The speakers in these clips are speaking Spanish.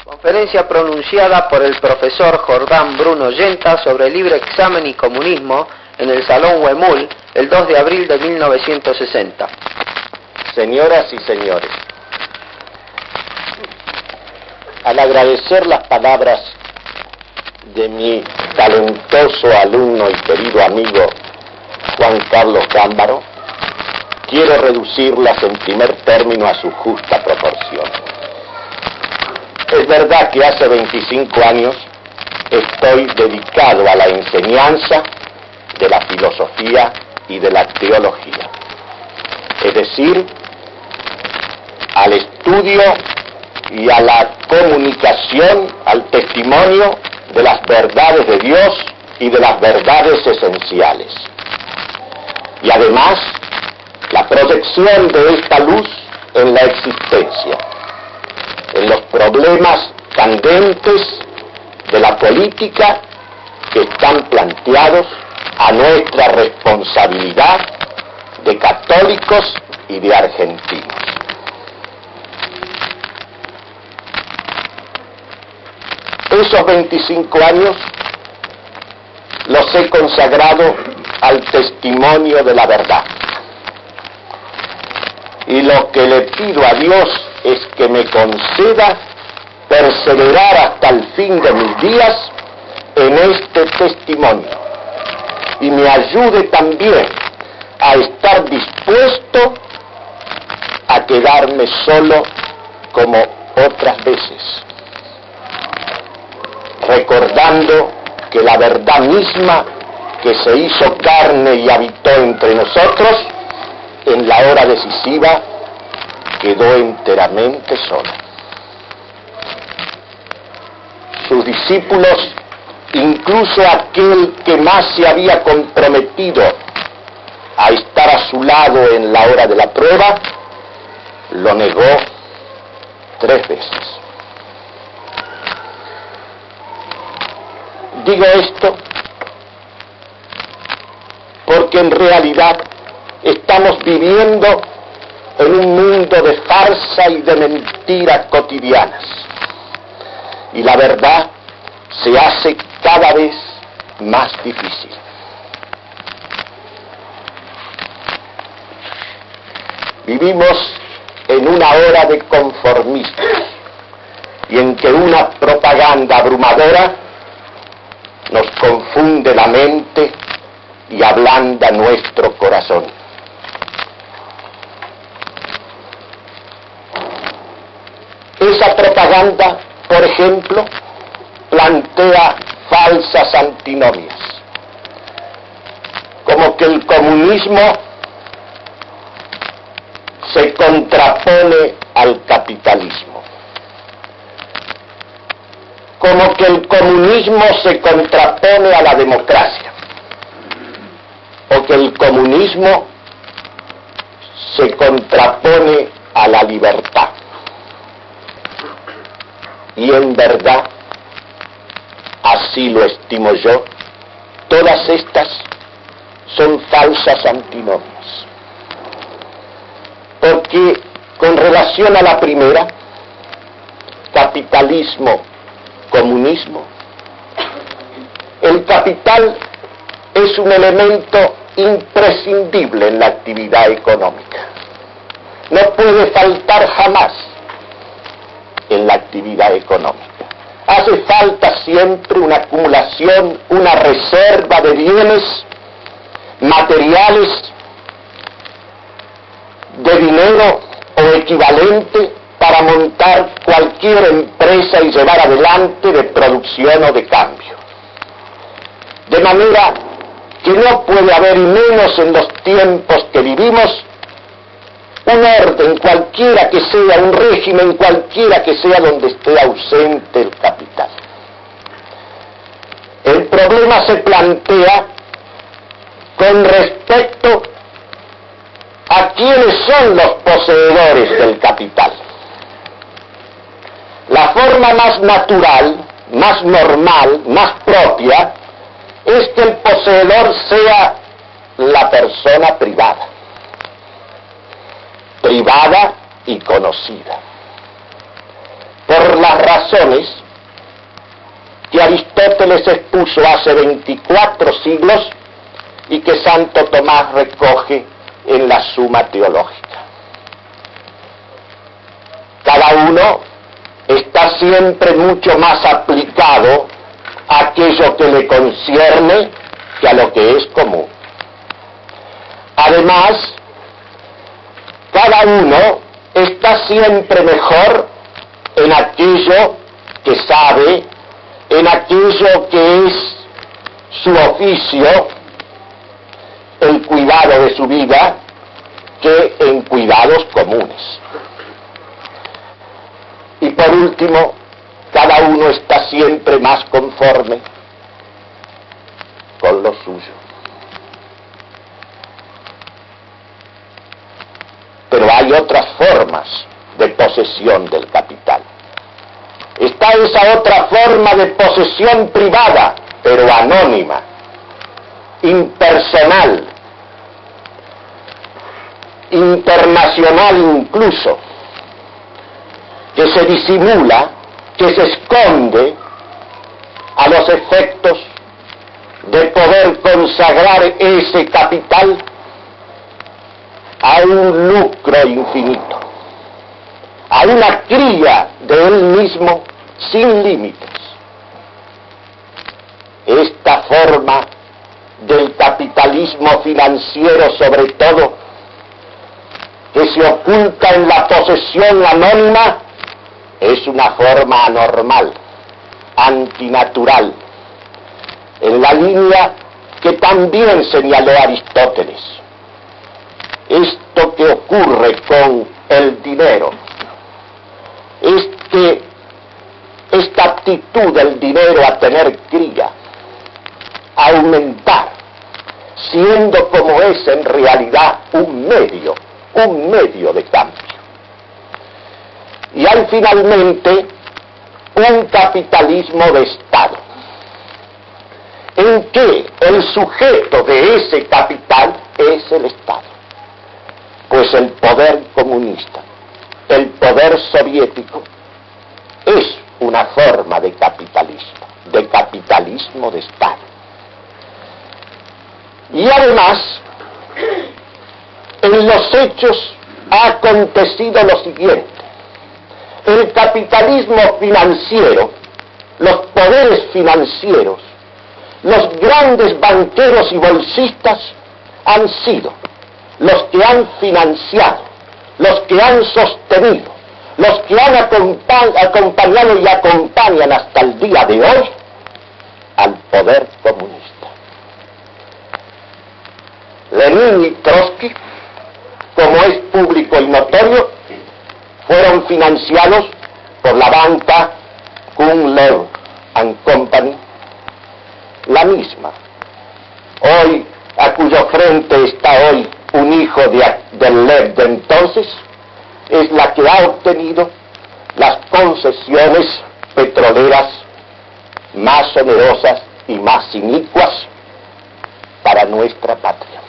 Conferencia pronunciada por el profesor Jordán Bruno Yenta sobre libre examen y comunismo en el Salón Huemul el 2 de abril de 1960. Señoras y señores, al agradecer las palabras de mi talentoso alumno y querido amigo Juan Carlos Gámbaro, quiero reducirlas en primer término a su justa proporción. Es verdad que hace 25 años estoy dedicado a la enseñanza de la filosofía y de la teología, es decir, al estudio y a la comunicación, al testimonio de las verdades de Dios y de las verdades esenciales. Y además, la proyección de esta luz en la existencia, en los problemas candentes de la política que están planteados a nuestra responsabilidad de católicos y de argentinos. Esos 25 años los he consagrado al testimonio de la verdad. Y lo que le pido a Dios es que me conceda perseverar hasta el fin de mis días en este testimonio y me ayude también a estar dispuesto a quedarme solo como otras veces, recordando que la verdad misma que se hizo carne y habitó entre nosotros, en la hora decisiva quedó enteramente sola. Sus discípulos, incluso aquel que más se había comprometido a estar a su lado en la hora de la prueba, lo negó 3 veces. Digo esto porque en realidad estamos viviendo en un mundo de farsa y de mentiras cotidianas. Y la verdad se hace cada vez más difícil. Vivimos en una hora de conformismo y en que una propaganda abrumadora nos confunde la mente y ablanda nuestro corazón. Esa propaganda, por ejemplo, plantea falsas antinomias, como que el comunismo se contrapone al capitalismo, como que el comunismo se contrapone a la democracia, o que el comunismo se contrapone a la libertad. Y en verdad, así lo estimo yo, todas estas son falsas antinomias. Porque con relación a la primera, capitalismo, comunismo, el capital es un elemento imprescindible en la actividad económica. No puede faltar jamás en la actividad económica. Hace falta siempre una acumulación, una reserva de bienes materiales, de dinero o equivalente para montar cualquier empresa y llevar adelante de producción o de cambio. De manera que no puede haber, y menos en los tiempos que vivimos, un orden cualquiera que sea, un régimen cualquiera que sea donde esté ausente el capital. El problema se plantea con respecto a quiénes son los poseedores del capital. La forma más natural, más normal, más propia, es que el poseedor sea la persona privada y conocida. Por las razones que Aristóteles expuso hace 24 siglos y que Santo Tomás recoge en la Suma Teológica. Cada uno está siempre mucho más aplicado a aquello que le concierne que a lo que es común. Además, cada uno está siempre mejor en aquello que sabe, en aquello que es su oficio, el cuidado de su vida, que en cuidados comunes. Y por último, cada uno está siempre más conforme con lo suyo. Pero hay otras formas de posesión del capital. Está esa otra forma de posesión privada, pero anónima, impersonal, internacional incluso, que se disimula, que se esconde a los efectos de poder consagrar ese capital a un lucro infinito, a una cría de él mismo sin límites. Esta forma del capitalismo financiero, sobre todo, que se oculta en la posesión anónima, es una forma anormal, antinatural, en la línea que también señaló Aristóteles. Esto que ocurre con el dinero, esta actitud del dinero a tener cría, a aumentar, siendo como es en realidad un medio de cambio. Y hay finalmente un capitalismo de Estado, en que el sujeto de ese capital es el Estado. Pues el poder comunista, el poder soviético, es una forma de capitalismo de Estado. Y además, en los hechos ha acontecido lo siguiente. El capitalismo financiero, los poderes financieros, los grandes banqueros y bolsistas han sido los que han financiado, los que han sostenido, los que han acompañado y acompañan hasta el día de hoy al poder comunista. Lenin y Trotsky, como es público y notorio, fueron financiados por la banca Kuhn-Lev & Company, la misma, hoy a cuyo frente está hoy un hijo del Lev de entonces, es la que ha obtenido las concesiones petroleras más onerosas y más inicuas para nuestra patria.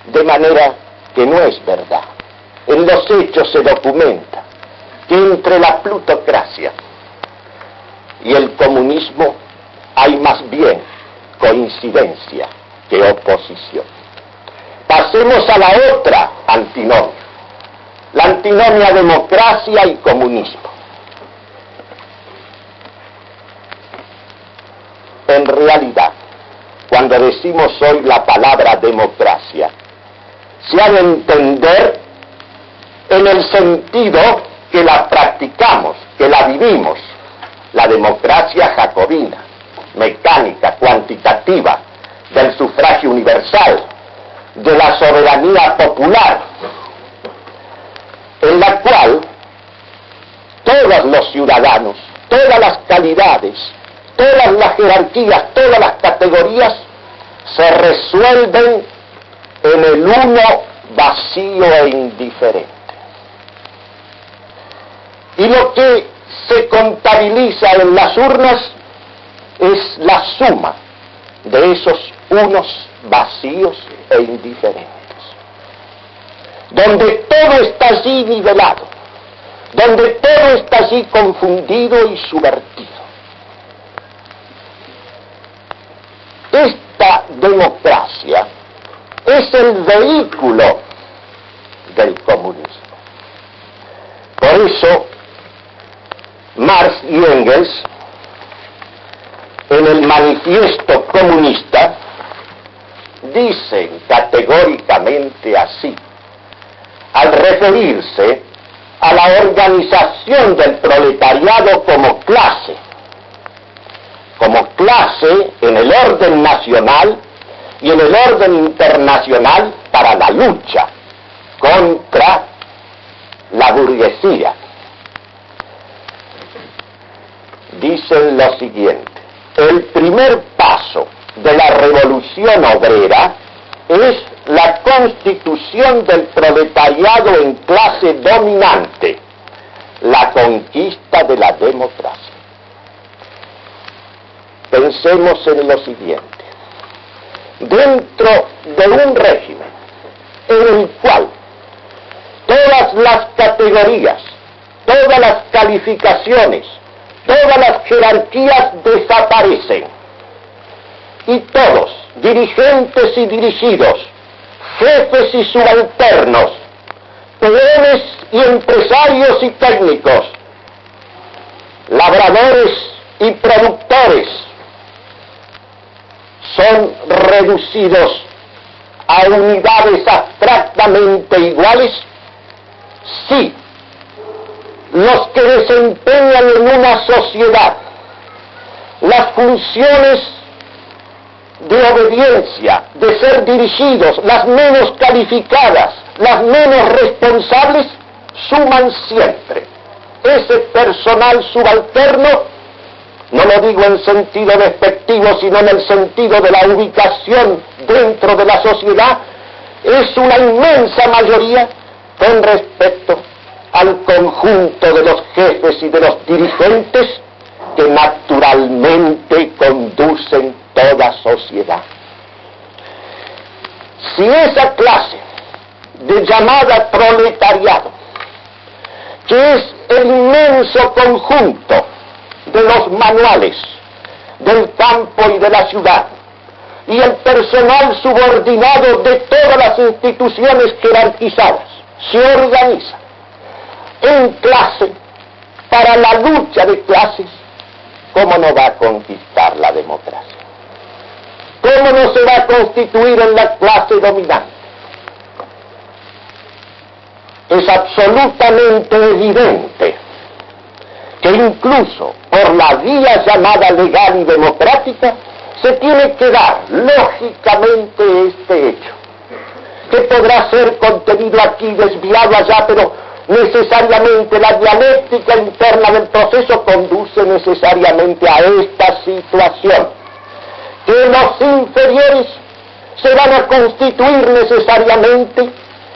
De manera que no es verdad. En los hechos se documenta que entre la plutocracia y el comunismo hay más bien coincidencia que oposición. Pasemos a la otra antinomia, la antinomia democracia y comunismo. En realidad, cuando decimos hoy la palabra democracia, se ha de entender en el sentido que la practicamos, que la vivimos, la democracia jacobina, mecánica, cuantitativa, del sufragio universal, de la soberanía popular, en la cual todos los ciudadanos, todas las calidades, todas las jerarquías, todas las categorías se resuelven en el uno vacío e indiferente. Y lo que se contabiliza en las urnas es la suma de esos unos vacíos e indiferentes. donde todo está allí nivelado, donde todo está allí confundido y subvertido. Esta democracia es el vehículo del comunismo. Por eso, Marx y Engels, en el Manifiesto Comunista, dicen categóricamente así, al referirse a la organización del proletariado como clase en el orden nacional y en el orden internacional para la lucha contra la burguesía. Dicen lo siguiente: el primer paso de la revolución obrera es la constitución del proletariado en clase dominante, la conquista de la democracia. Pensemos en lo siguiente: dentro de un régimen en el cual todas las categorías, todas las calificaciones, todas las jerarquías desaparecen y todos, dirigentes y dirigidos, jefes y subalternos, peones y empresarios y técnicos, labradores y productores, son reducidos a unidades abstractamente iguales, sí, los que desempeñan en una sociedad las funciones de obediencia, de ser dirigidos, las menos calificadas, las menos responsables, suman siempre. Ese personal subalterno, no lo digo en sentido despectivo, sino en el sentido de la ubicación dentro de la sociedad, es una inmensa mayoría con respecto al conjunto de los jefes y de los dirigentes que naturalmente conducen toda sociedad. Si esa clase de llamada proletariado, que es el inmenso conjunto de los manuales del campo y de la ciudad, y el personal subordinado de todas las instituciones jerarquizadas, se organiza en clase para la lucha de clases, ¿cómo no va a conquistar la democracia? ¿Cómo no se va a constituir en la clase dominante? Es absolutamente evidente que incluso por la vía llamada legal y democrática se tiene que dar lógicamente este hecho, que podrá ser contenido aquí, desviado allá, pero necesariamente la dialéctica interna del proceso conduce necesariamente a esta situación, que los inferiores se van a constituir necesariamente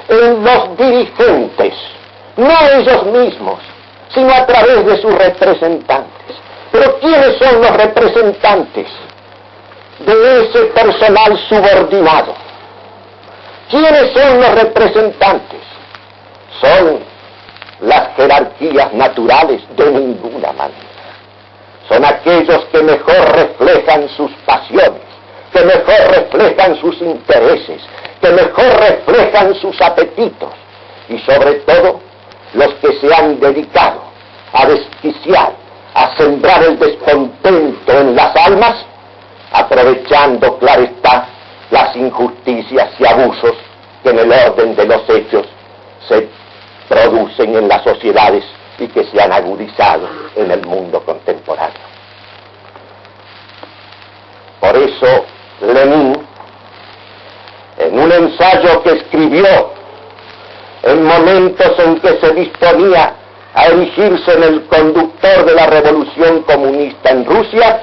en los dirigentes, no ellos mismos, sino a través de sus representantes. Pero ¿quiénes son los representantes de ese personal subordinado? ¿Quiénes son los representantes? ¿Son las jerarquías naturales? De ninguna manera. Son aquellos que mejor reflejan sus pasiones, que mejor reflejan sus intereses, que mejor reflejan sus apetitos, y sobre todo los que se han dedicado a desquiciar, a sembrar el descontento en las almas, aprovechando, claro está, las injusticias y abusos que en el orden de los hechos se producen en las sociedades y que se han agudizado en el mundo contemporáneo. Por eso Lenin, en un ensayo que escribió en momentos en que se disponía a erigirse en el conductor de la revolución comunista en Rusia,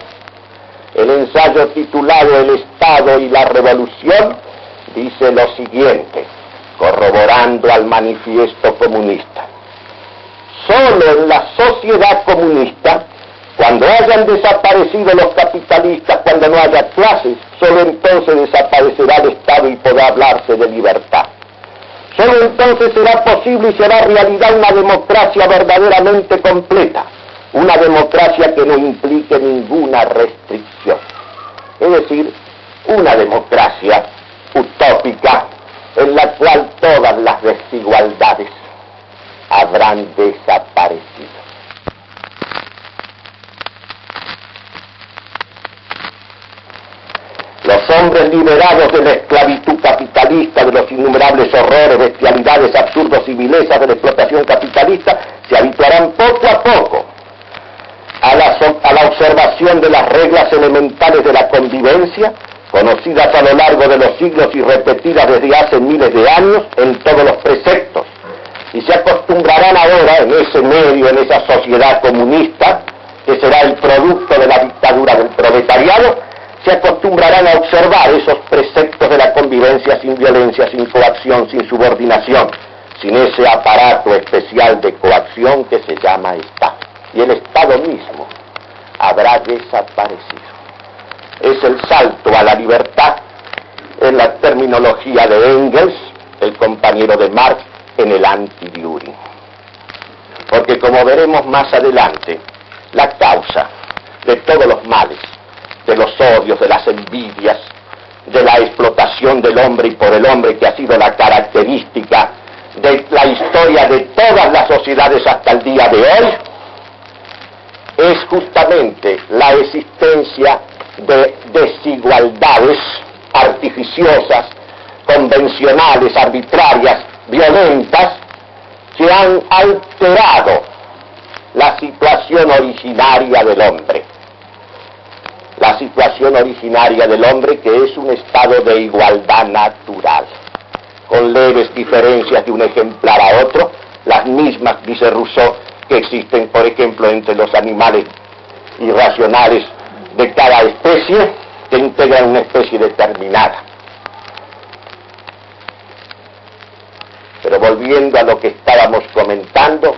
el ensayo titulado El Estado y la Revolución, dice lo siguiente, corroborando al manifiesto comunista: solo en la sociedad comunista, cuando hayan desaparecido los capitalistas, cuando no haya clases, solo entonces desaparecerá el Estado y podrá hablarse de libertad. Solo entonces será posible y será realidad una democracia verdaderamente completa, una democracia que no implique ninguna restricción. Es decir, una democracia utópica en la cual todas las desigualdades habrán desaparecido. Los hombres liberados de la esclavitud capitalista, de los innumerables horrores, bestialidades, absurdos y vilezas de la explotación capitalista, se habituarán poco a poco a la observación de las reglas elementales de la convivencia, conocidas a lo largo de los siglos y repetidas desde hace miles de años en todos los preceptos, y se acostumbrarán ahora en ese medio, en esa sociedad comunista, que será el producto de la dictadura del proletariado, se acostumbrarán a observar esos preceptos de la convivencia sin violencia, sin coacción, sin subordinación, sin ese aparato especial de coacción que se llama Estado. Y el Estado mismo habrá desaparecido. Es el salto a la libertad en la terminología de Engels, el compañero de Marx, en el Anti-Düring. Porque como veremos más adelante, la causa de todos los males, de los odios, de las envidias, de la explotación del hombre y por el hombre, que ha sido la característica de la historia de todas las sociedades hasta el día de hoy, es justamente la existencia de desigualdades artificiosas, convencionales, arbitrarias, violentas, que han alterado la situación originaria del hombre. La situación originaria del hombre, que es un estado de igualdad natural, con leves diferencias de un ejemplar a otro, las mismas, dice Rousseau, que existen, por ejemplo, entre los animales irracionales de cada especie, que integran una especie determinada. Pero volviendo a lo que estábamos comentando,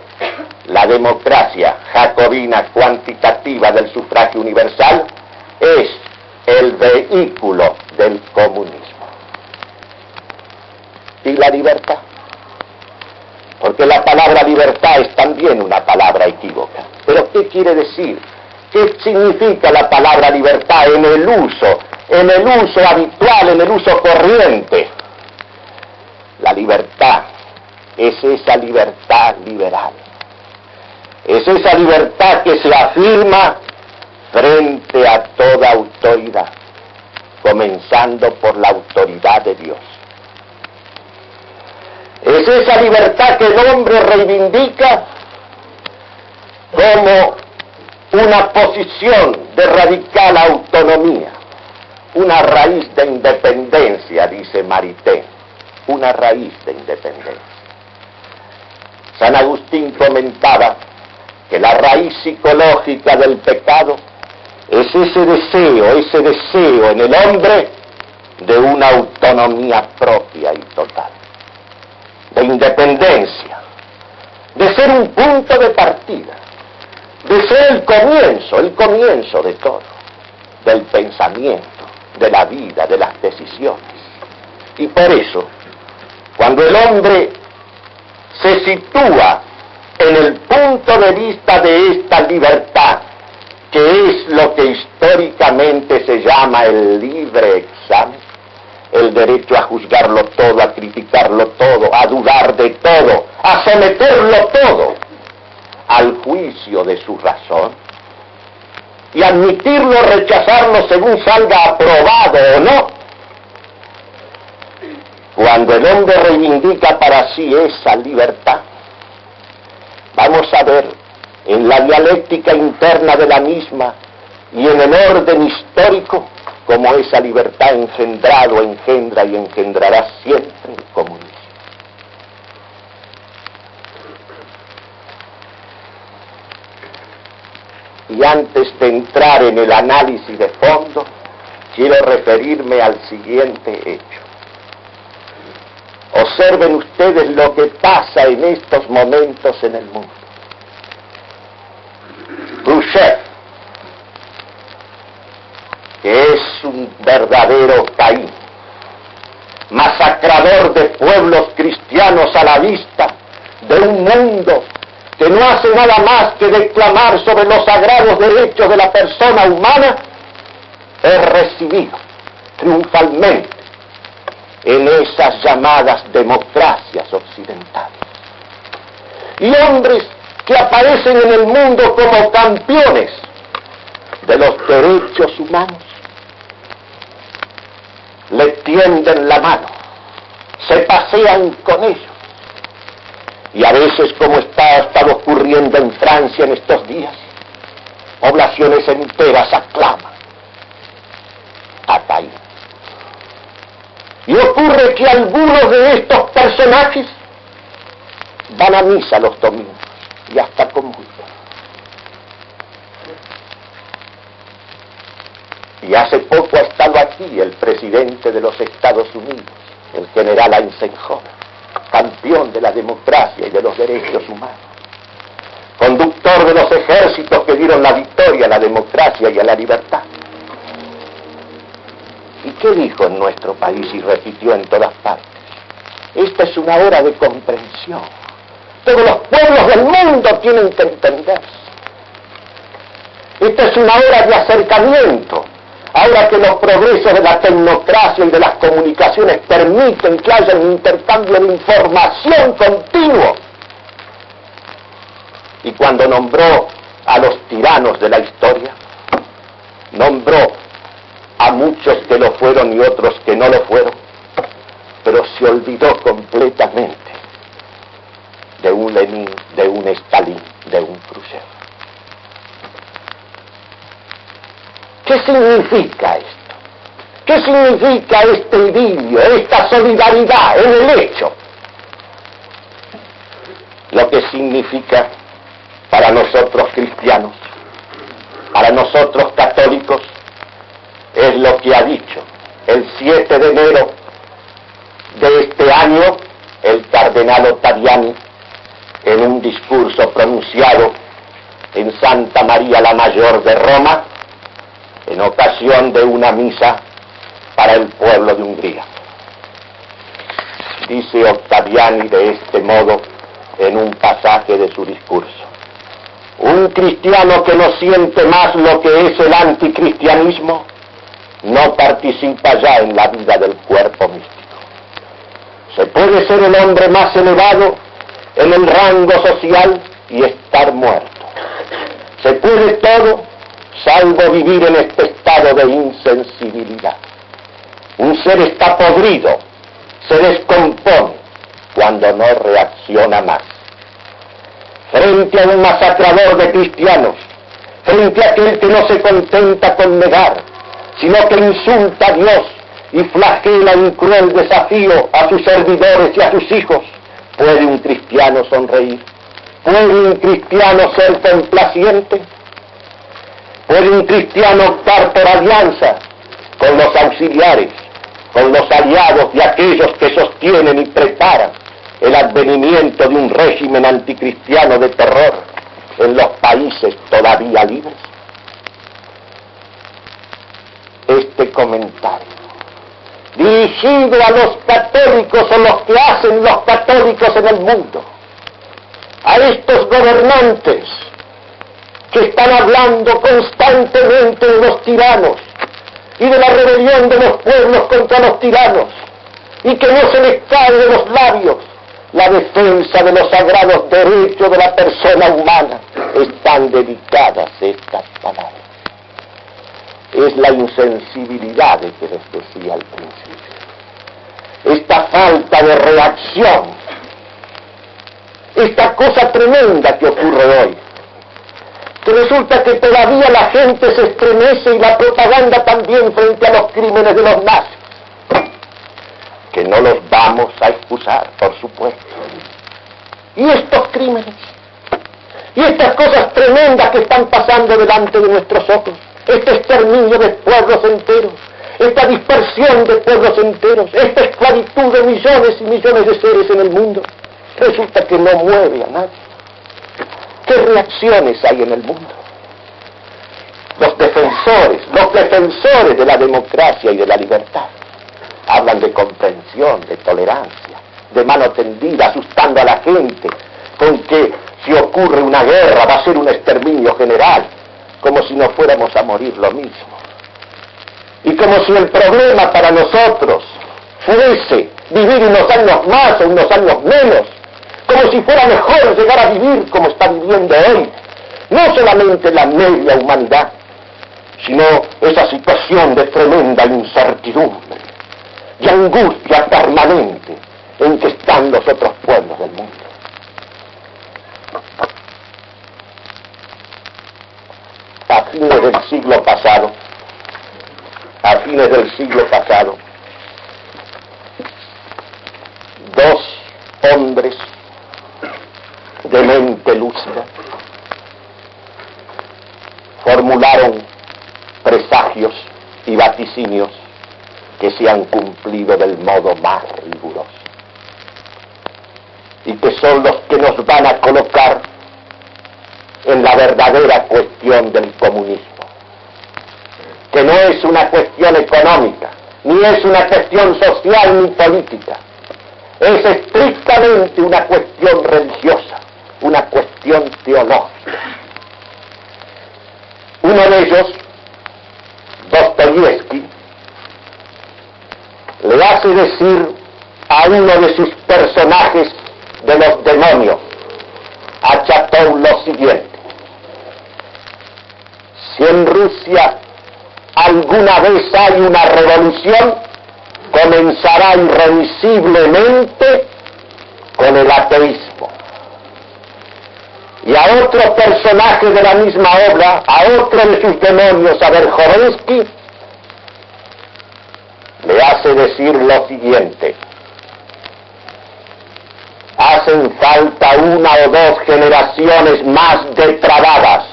la democracia jacobina cuantitativa del sufragio universal es el vehículo del comunismo. ¿Y la libertad? Porque la palabra libertad es también una palabra equívoca. ¿Pero qué quiere decir? ¿Qué significa la palabra libertad en el uso habitual, en el uso corriente? La libertad es esa libertad liberal. Es esa libertad que se afirma frente a toda autoridad, comenzando por la autoridad de Dios. Es esa libertad que el hombre reivindica como una posición de radical autonomía, una raíz de independencia, dice Maritain, una raíz de independencia. San Agustín comentaba que la raíz psicológica del pecado es ese deseo en el hombre de una autonomía propia y total, de independencia, de ser un punto de partida, de ser el comienzo de todo, del pensamiento, de la vida, de las decisiones. Y por eso, cuando el hombre se sitúa en el punto de vista de esta libertad, que es lo que históricamente se llama el libre examen, el derecho a juzgarlo todo, a criticarlo todo, a dudar de todo, a someterlo todo al juicio de su razón, y admitirlo o rechazarlo según salga aprobado o no. Cuando el hombre reivindica para sí esa libertad, vamos a ver en la dialéctica interna de la misma y en el orden histórico cómo esa libertad engendra y engendrará siempre el comunismo. Y antes de entrar en el análisis de fondo, quiero referirme al siguiente hecho. Observen ustedes lo que pasa en estos momentos en el mundo. Khrushchev, que es un verdadero Caín, masacrador de pueblos cristianos, cristianos a la vista de un mundo que no hace nada más que declamar sobre los sagrados derechos de la persona humana, es recibido triunfalmente en esas llamadas democracias occidentales. Y hombres que aparecen en el mundo como campeones de los derechos humanos le tienden la mano, se pasean con ellos. Y a veces, como ha estado ocurriendo en Francia en estos días, poblaciones enteras aclaman a Taín. Y ocurre que algunos de estos personajes van a misa los domingos y hasta comulgan. Y hace poco ha estado aquí el presidente de los Estados Unidos, el general Eisenhower, campeón de la democracia y de los derechos humanos, conductor de los ejércitos que dieron la victoria a la democracia y a la libertad. ¿Y qué dijo en nuestro país y repitió en todas partes? Esta es una hora de comprensión. Todos los pueblos del mundo tienen que entenderse. Esta es una hora de acercamiento. Ahora que los progresos de la tecnocracia y de las comunicaciones permiten que haya un intercambio de información continuo. Y cuando nombró a los tiranos de la historia, nombró a muchos que lo fueron y otros que no lo fueron, pero se olvidó completamente de un Lenin, de un Stalin, de un Khrushchev. ¿Qué significa esto? ¿Qué significa este idilio, esta solidaridad en el hecho? Lo que significa para nosotros cristianos, para nosotros católicos, es lo que ha dicho el 7 de enero de este año el cardenal Ottaviani en un discurso pronunciado en Santa María la Mayor de Roma, en ocasión de una misa para el pueblo de Hungría. Dice Ottaviani de este modo en un pasaje de su discurso: un cristiano que no siente más lo que es el anticristianismo no participa ya en la vida del cuerpo místico. Se puede ser el hombre más elevado en el rango social y estar muerto. Se puede todo salvo vivir en este estado de insensibilidad. Un ser está podrido, se descompone cuando no reacciona más. Frente a un masacrador de cristianos, frente a aquel que no se contenta con negar, sino que insulta a Dios y flagela un cruel desafío a sus servidores y a sus hijos, ¿puede un cristiano sonreír? ¿Puede un cristiano ser complaciente? ¿Puede un cristiano optar por alianza con los auxiliares, con los aliados de aquellos que sostienen y preparan el advenimiento de un régimen anticristiano de terror en los países todavía libres? Este comentario, dirigido a los católicos o los que hacen los católicos en el mundo, a estos gobernantes que están hablando constantemente de los tiranos y de la rebelión de los pueblos contra los tiranos, y que no se les cae de los labios la defensa de los sagrados derechos de la persona humana, están dedicadas estas palabras. Es la insensibilidad de que les decía al principio, esta falta de reacción, esta cosa tremenda que ocurre hoy, que resulta que todavía la gente se estremece y la propaganda también frente a los crímenes de los nazis, que no los vamos a excusar, por supuesto. Y estos crímenes, y estas cosas tremendas que están pasando delante de nuestros ojos, este exterminio de pueblos enteros, esta dispersión de pueblos enteros, esta esclavitud de millones y millones de seres en el mundo, resulta que no mueve a nadie. ¿Qué reacciones hay en el mundo? Los defensores de la democracia y de la libertad hablan de comprensión, de tolerancia, de mano tendida, asustando a la gente, con que si ocurre una guerra va a ser un exterminio general, como si no fuéramos a morir lo mismo. Y como si el problema para nosotros fuese vivir unos años más o unos años menos, como si fuera mejor llegar a vivir como está viviendo hoy, no solamente la media humanidad, sino esa situación de tremenda incertidumbre y angustia permanente en que están los otros pueblos del mundo. A fines del siglo pasado, dos hombres de mente lúcida formularon presagios y vaticinios que se han cumplido del modo más riguroso y que son los que nos van a colocar en la verdadera cuestión del comunismo, que no es una cuestión económica, ni es una cuestión social ni política, es estrictamente una cuestión religiosa, una cuestión teológica. Uno de ellos, Dostoyevsky, le hace decir a uno de sus personajes de los demonios, a Chatov, lo siguiente: si en Rusia alguna vez hay una revolución, comenzará irremisiblemente con el ateísmo. Y a otro personaje de la misma obra, a otro de sus demonios, a Verjovensky, le hace decir lo siguiente: hacen falta una o dos generaciones más depravadas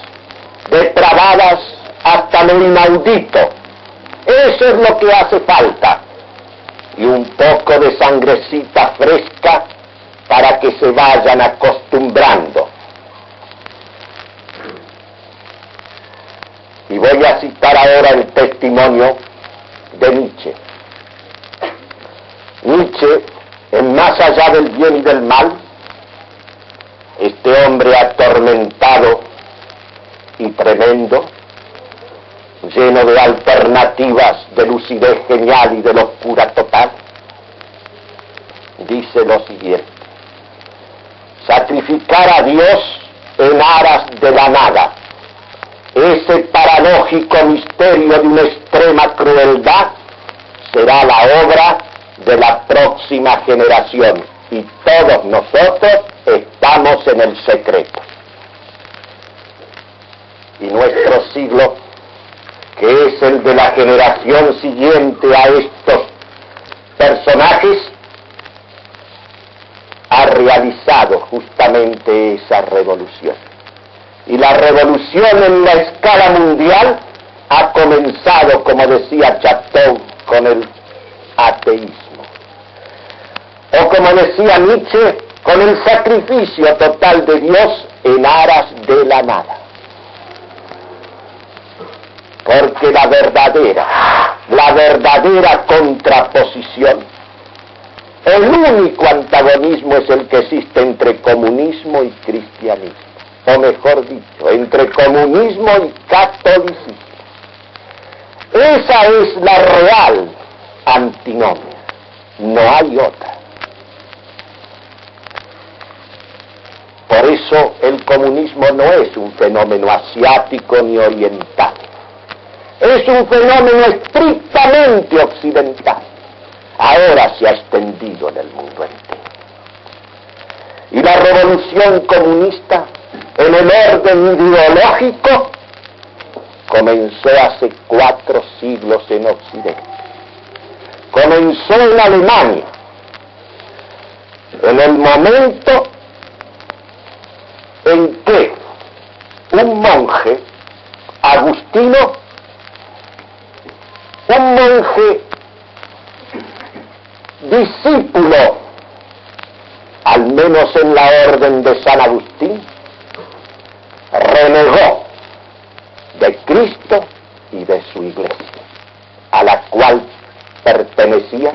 hasta lo inaudito. Eso es lo que hace falta. Y un poco de sangrecita fresca para que se vayan acostumbrando. Y voy a citar ahora el testimonio de Nietzsche. Nietzsche, en Más allá del bien y del mal, este hombre atormentado y tremendo, lleno de alternativas, de lucidez genial y de locura total, dice lo siguiente: sacrificar a Dios en aras de la nada, ese paradójico misterio de una extrema crueldad, será la obra de la próxima generación, y todos nosotros estamos en el secreto. Y nuestro siglo, que es el de la generación siguiente a estos personajes, ha realizado justamente esa revolución. Y la revolución en la escala mundial ha comenzado, como decía Chatov, con el ateísmo. O como decía Nietzsche, con el sacrificio total de Dios en aras de la nada. Porque la verdadera contraposición, el único antagonismo es el que existe entre comunismo y cristianismo, o mejor dicho, entre comunismo y catolicismo. Esa es la real antinomia, no hay otra. Por eso el comunismo no es un fenómeno asiático ni oriental, es un fenómeno estrictamente occidental. Ahora se ha extendido en el mundo entero. Y la revolución comunista, en el orden ideológico, comenzó hace 4 siglos en Occidente. Comenzó en Alemania, en el momento en que un monje agustino, un monje discípulo, al menos en la orden de San Agustín, renegó de Cristo y de su iglesia, a la cual pertenecía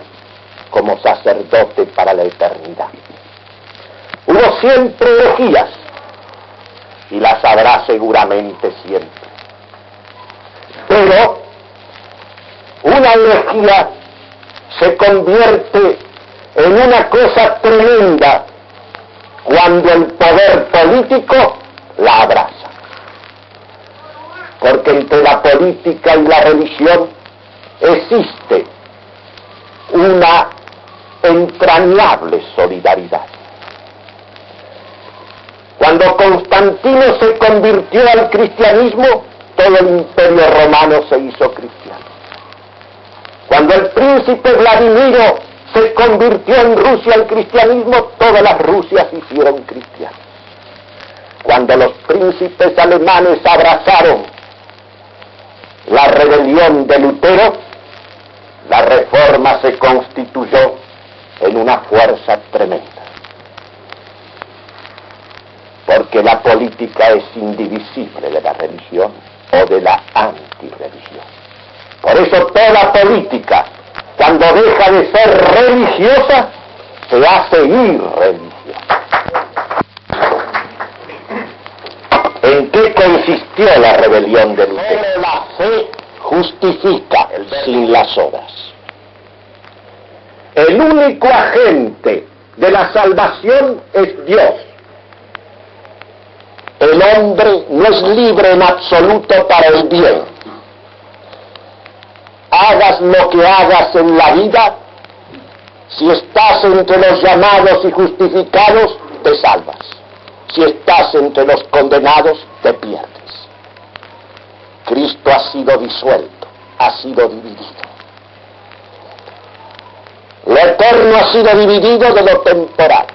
como sacerdote para la eternidad. Hubo siempre herejías, y las habrá seguramente siempre. Pero una herejía se convierte en una cosa tremenda cuando el poder político la abraza. Porque entre la política y la religión existe una entrañable solidaridad. Cuando Constantino se convirtió al cristianismo, todo el imperio romano se hizo cristiano. Cuando el príncipe Vladimiro se convirtió en Rusia al cristianismo, todas las Rusias se hicieron cristianas. Cuando los príncipes alemanes abrazaron la rebelión de Lutero, la Reforma se constituyó en una fuerza tremenda. Porque la política es indivisible de la religión o de la antirreligión. Por eso toda política, cuando deja de ser religiosa, se hace irreligiosa. ¿En qué consistió la rebelión de Lutero? Solo la fe justifica sin las obras. El único agente de la salvación es Dios. El hombre no es libre en absoluto para el bien. Hagas lo que hagas en la vida, si estás entre los llamados y justificados, te salvas. Si estás entre los condenados, te pierdes. Cristo ha sido disuelto, ha sido dividido. Lo eterno ha sido dividido de lo temporal.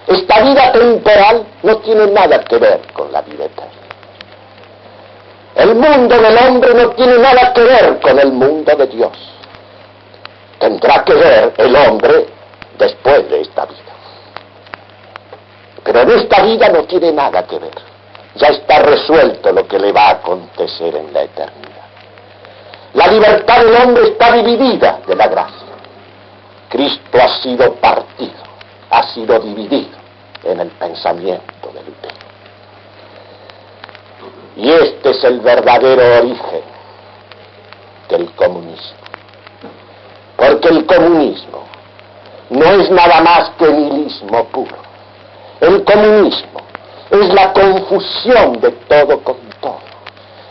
Esta vida temporal no tiene nada que ver con la vida eterna. El mundo del hombre no tiene nada que ver con el mundo de Dios. Tendrá que ver el hombre después de esta vida. Pero en esta vida no tiene nada que ver. Ya está resuelto lo que le va a acontecer en la eternidad. La libertad del hombre está dividida de la gracia. Cristo ha sido partido, ha sido dividido en el pensamiento de Lutero. Y este es el verdadero origen del comunismo. Porque el comunismo no es nada más que nihilismo puro. El comunismo es la confusión de todo con todo.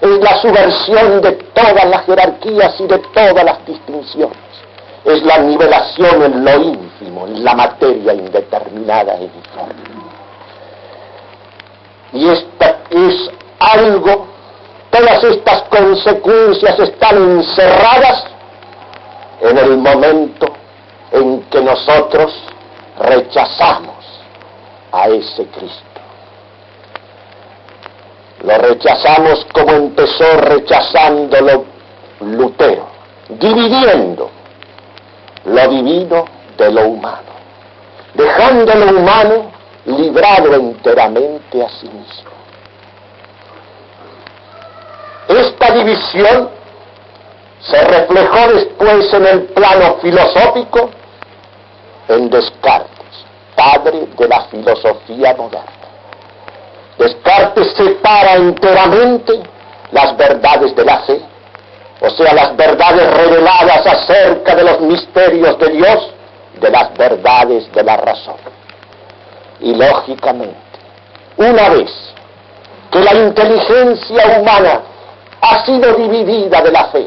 Es la subversión de todas las jerarquías y de todas las distinciones. Es la nivelación en lo ínfimo, en la materia indeterminada e informe. Y esta es algo, todas estas consecuencias están encerradas en el momento en que nosotros rechazamos a ese Cristo. Lo rechazamos como empezó rechazándolo Lutero, dividiendo lo divino de lo humano, dejando lo humano librado enteramente a sí mismo. Esta división se reflejó después en el plano filosófico en Descartes, padre de la filosofía moderna. Descartes separa enteramente las verdades de la fe, o sea, las verdades reveladas acerca de los misterios de Dios, de las verdades de la razón. Y lógicamente, una vez que la inteligencia humana ha sido dividida de la fe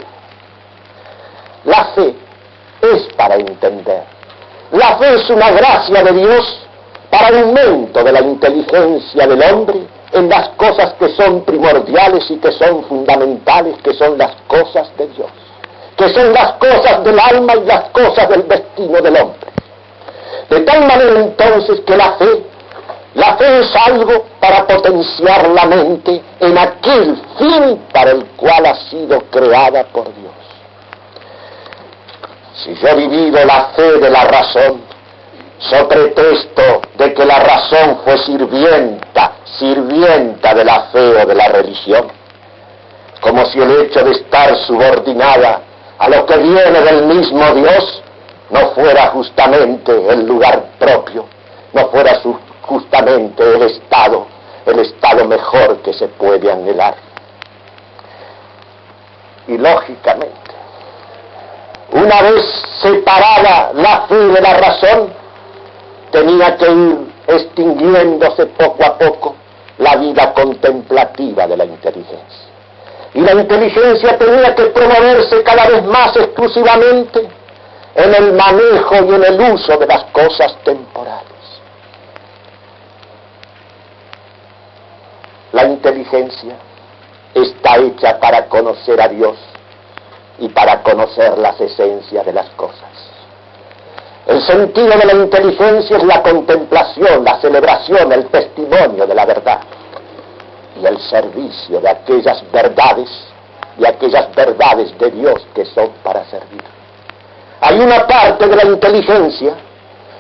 es para entender. La fe es una gracia de Dios para aumento de la inteligencia del hombre en las cosas que son primordiales y que son fundamentales, que son las cosas de Dios, que son las cosas del alma y las cosas del destino del hombre. De tal manera entonces que la fe es algo para potenciar la mente en aquel fin para el cual ha sido creada por Dios. Si yo divido la fe de la razón, so pretexto de que la razón fue sirvienta de la fe o de la religión, como si el hecho de estar subordinada a lo que viene del mismo Dios no fuera justamente el lugar propio, no fuera justamente el estado mejor que se puede anhelar. Y lógicamente, una vez separada la fe de la razón, tenía que ir extinguiéndose poco a poco la vida contemplativa de la inteligencia. Y la inteligencia tenía que promoverse cada vez más exclusivamente en el manejo y en el uso de las cosas temporales. La inteligencia está hecha para conocer a Dios y para conocer las esencias de las cosas. El sentido de la inteligencia es la contemplación, la celebración, el testimonio de la verdad y el servicio de aquellas verdades de Dios que son para servir. Hay una parte de la inteligencia,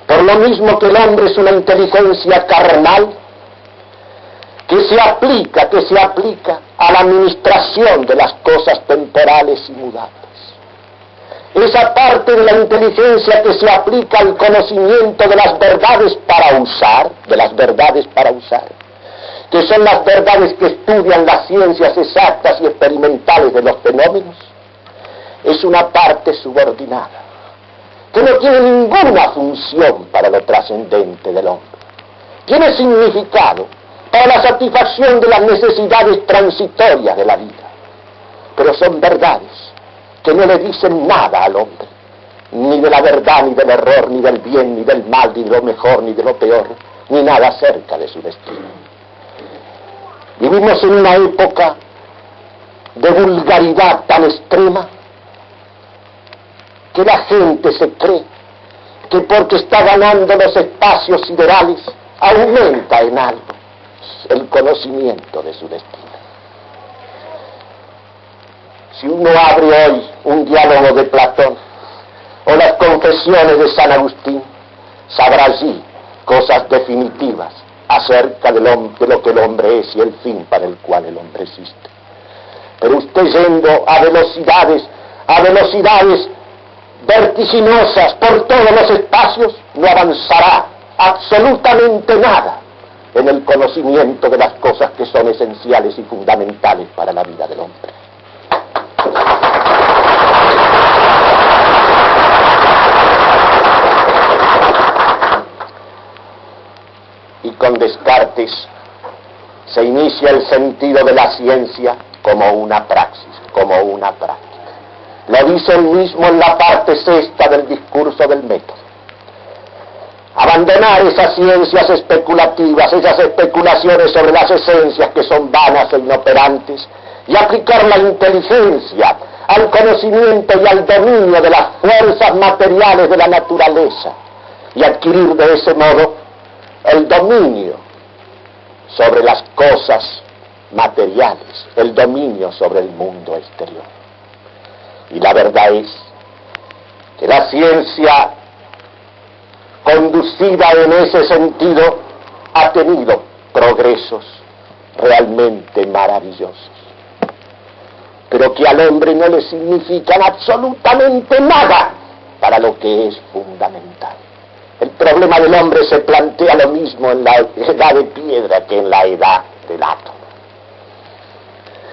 por lo mismo que el hombre es una inteligencia carnal, que se aplica a la administración de las cosas temporales y mudables. Esa parte de la inteligencia que se aplica al conocimiento de las verdades para usar, que son las verdades que estudian las ciencias exactas y experimentales de los fenómenos, es una parte subordinada, que no tiene ninguna función para lo trascendente del hombre. Tiene significado para la satisfacción de las necesidades transitorias de la vida, pero son verdades que no le dicen nada al hombre, ni de la verdad, ni del error, ni del bien, ni del mal, ni de lo mejor, ni de lo peor, ni nada acerca de su destino. Vivimos en una época de vulgaridad tan extrema que la gente se cree que porque está ganando los espacios siderales aumenta en algo el conocimiento de su destino. Si uno abre hoy un diálogo de Platón o las confesiones de San Agustín, sabrá allí cosas definitivas acerca de lo que el hombre es y el fin para el cual el hombre existe. Pero usted yendo a velocidades vertiginosas por todos los espacios, no avanzará absolutamente nada en el conocimiento de las cosas que son esenciales y fundamentales para la vida del hombre. Y con Descartes se inicia el sentido de la ciencia como una praxis, como una práctica. Lo dice él mismo en la parte sexta del discurso del método. Abandonar esas ciencias especulativas, esas especulaciones sobre las esencias que son vanas e inoperantes, y aplicar la inteligencia al conocimiento y al dominio de las fuerzas materiales de la naturaleza, y adquirir de ese modo el dominio sobre las cosas materiales, el dominio sobre el mundo exterior. Y la verdad es que la ciencia conducida en ese sentido ha tenido progresos realmente maravillosos, pero que al hombre no le significan absolutamente nada para lo que es fundamental. El problema del hombre se plantea lo mismo en la edad de piedra que en la edad del átomo.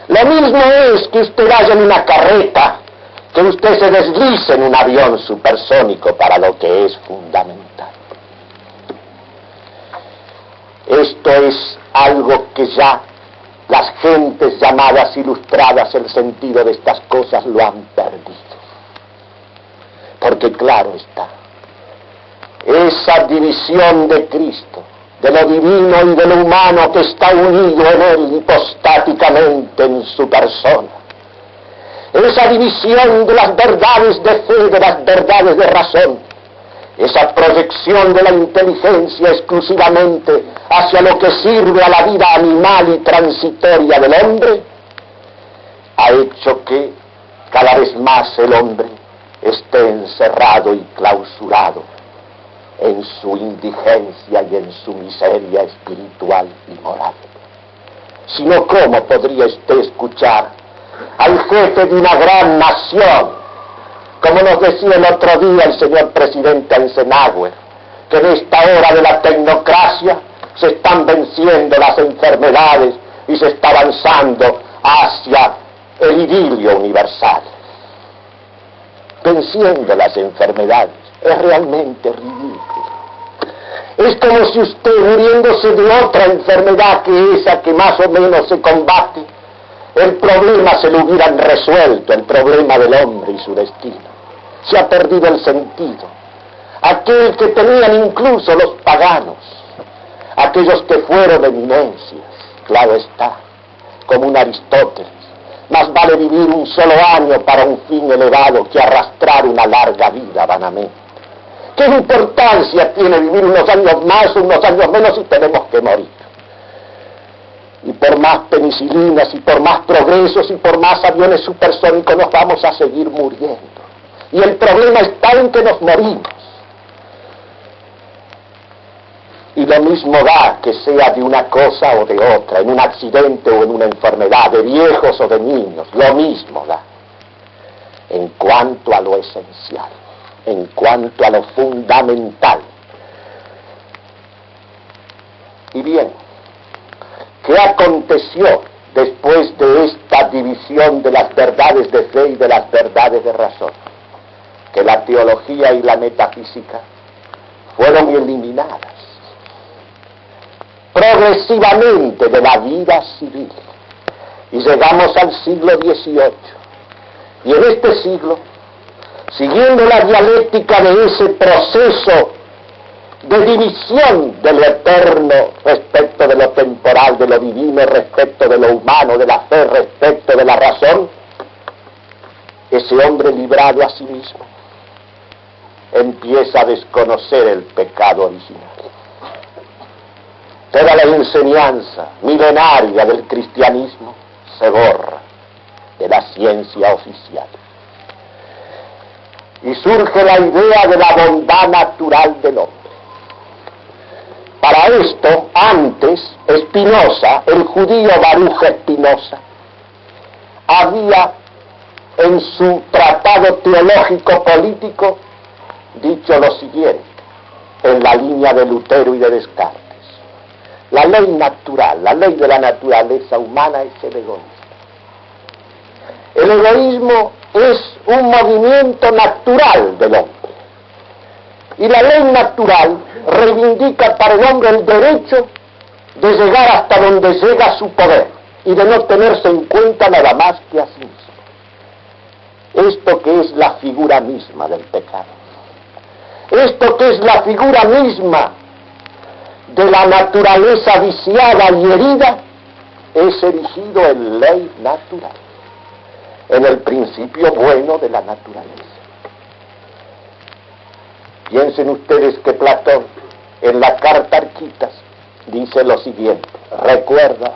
Lo mismo es que usted vaya en una carreta, que usted se deslice en un avión supersónico para lo que es fundamental. Esto es algo que ya las gentes llamadas ilustradas, el sentido de estas cosas lo han perdido. Porque claro está, esa división de Cristo, de lo divino y de lo humano que está unido en él hipostáticamente en su persona, esa división de las verdades de fe, de las verdades de razón, esa proyección de la inteligencia exclusivamente hacia lo que sirve a la vida animal y transitoria del hombre, ha hecho que cada vez más el hombre esté encerrado y clausurado en su indigencia y en su miseria espiritual y moral. Si no, ¿cómo podría usted escuchar al jefe de una gran nación como nos decía el otro día el señor presidente Eisenhower, que en esta hora de la tecnocracia se están venciendo las enfermedades y se está avanzando hacia el idilio universal. Venciendo las enfermedades, es realmente ridículo. Es como si usted, muriéndose de otra enfermedad que esa que más o menos se combate, el problema se lo hubieran resuelto, el problema del hombre y su destino. Se ha perdido el sentido. Aquel que tenían incluso los paganos, aquellos que fueron eminencias, claro está, como un Aristóteles. Más vale vivir un solo año para un fin elevado que arrastrar una larga vida vanamente. ¿Qué importancia tiene vivir unos años más, unos años menos si tenemos que morir? Y por más penicilinas, y por más progresos, y por más aviones supersónicos nos vamos a seguir muriendo. Y el problema está en que nos morimos. Y lo mismo da que sea de una cosa o de otra, en un accidente o en una enfermedad, de viejos o de niños, lo mismo da. En cuanto a lo esencial, en cuanto a lo fundamental. Y bien, ¿qué aconteció después de esta división de las verdades de fe y de las verdades de razón? Que la teología y la metafísica fueron eliminadas progresivamente de la vida civil. Y llegamos al siglo XVIII. Y en este siglo, siguiendo la dialéctica de ese proceso de división de lo eterno respecto de lo temporal, de lo divino respecto de lo humano, de la fe respecto de la razón, ese hombre librado a sí mismo empieza a desconocer el pecado original. Toda la enseñanza milenaria del cristianismo se borra de la ciencia oficial. Y surge la idea de la bondad natural del hombre. Para esto, antes, Spinoza, el judío Baruch Spinoza, había en su tratado teológico político dicho lo siguiente, en la línea de Lutero y de Descartes. La ley natural, la ley de la naturaleza humana es el egoísmo. El egoísmo es un movimiento natural del hombre. Y la ley natural reivindica para el hombre el derecho de llegar hasta donde llega su poder y de no tenerse en cuenta nada más que a sí mismo. Esto que es la figura misma del pecado. Esto que es la figura misma de la naturaleza viciada y herida, es erigido en ley natural, en el principio bueno de la naturaleza. Piensen ustedes que Platón, en la carta Arquitas, dice lo siguiente: recuerda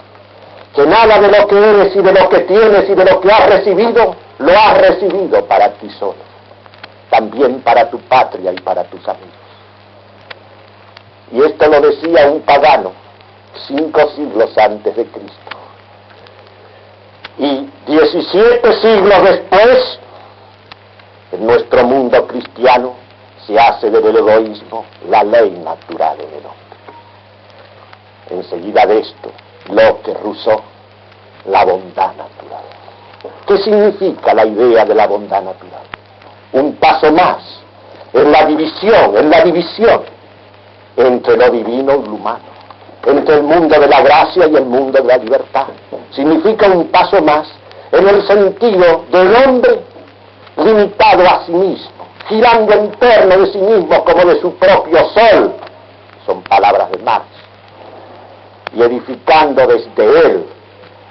que nada de lo que eres y de lo que tienes y de lo que has recibido, lo has recibido para ti solo, también para tu patria y para tus amigos. Y esto lo decía un pagano 5 siglos antes de Cristo. Y 17 siglos después, en nuestro mundo cristiano, se hace del egoísmo la ley natural en el hombre. Enseguida de esto, Locke, Rousseau, la bondad natural. ¿Qué significa la idea de la bondad natural? Un paso más en la división entre lo divino y lo humano, entre el mundo de la gracia y el mundo de la libertad. Significa un paso más en el sentido del hombre limitado a sí mismo, girando en torno de sí mismo como de su propio sol, son palabras de Marx, y edificando desde él